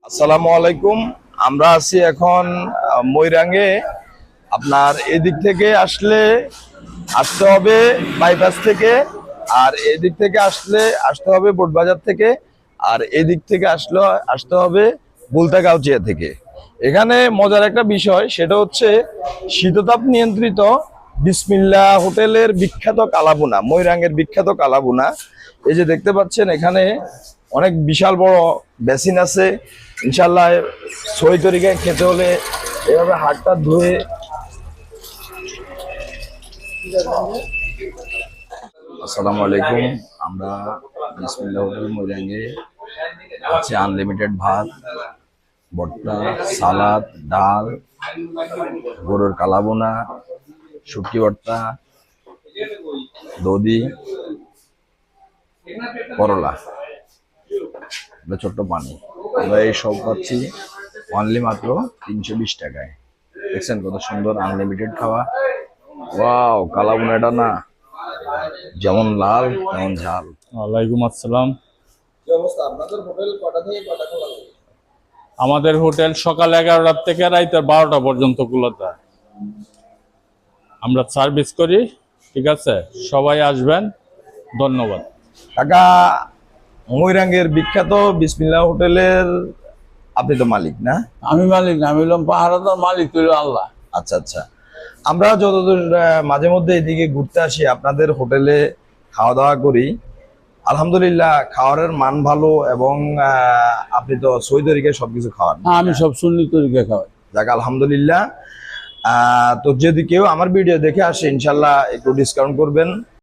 আসসালামু আলাইকুম। আমরা আছি এখন ময়রাঙ্গে। আপনার এদিক থেকে আসতে হবে বাইপাস থেকে, আর এদিক থেকে আসতে হবে বোটবাজার থেকে, আর এদিক থেকে আসতে হবে বুলতাগাউচিয়া থেকে। এখানে মজার একটা বিষয়, সেটা হচ্ছে শীততাপ নিয়ন্ত্রিত বিসমিল্লাহ হোটেলের বিখ্যাত কালাভুনা, ময়রাঙ্গের বিখ্যাত কালাভুনা। এই যে দেখতে পাচ্ছেন, এখানে অনেক বিশাল বড় বেসিন আছে। ইনশাল্লাহ সই তরিকায় খেতে হলে এভাবে হাতটা ধুয়ে। আসসালামু আলাইকুম। আমরা বিসমিল্লাহ হোটেল ময়রাঙ্গে হচ্ছে আনলিমিটেড ভাত, ভর্তা, সালাদ, ডাল, গরুর কালাবোনা, শুটকি ভর্তা, দধি, করলা, ছোট্ট পানি। আমরা এই সব পাচ্ছি অনলি মাত্র 320 টাকায়। দেখছেন কত সুন্দর আনলিমিটেড খাওয়া। ওয়াও, কালাবোনাটা না যেমন লাল তেমন ঝাল। ওয়ালাইকুম আসসালাম। কি অবস্থা আপনাদের হোটেল কটা থেকে কটা খোলা থাকে? আমাদের হোটেল সকাল 11টা থেকে রাত 12টা পর্যন্ত খোলা থাকে। আমরা সার্ভিস করি, ঠিক আছে? সবাই আসবেন, ধন্যবাদ। কাকা, ময়রাঙ্গের বিখ্যাত বিসমিল্লাহ হোটেলের আপনি তো মালিক না? আমি মালিক না, আমি হলাম পাহারাদার, মালিক হইল আল্লাহ। আচ্ছা আচ্ছা। আমরা যতদূর মাঝে মধ্যে এদিকে ঘুরতে আসি, আপনাদের হোটেলে খাওয়া দাওয়া করি। আলহামদুলিল্লাহ, খাওয়ারের মান ভালো, এবং আপনি তো সই তরিকায় সবকিছু খাওয়ান। আমি সব সুন্নি তরিকা খাওয়াই। যাক আলহামদুলিল্লাহ। তো যদি কেউ আমার ভিডিও দেখে আসে, ইনশাল্লাহ একটু ডিসকাউন্ট করবেন।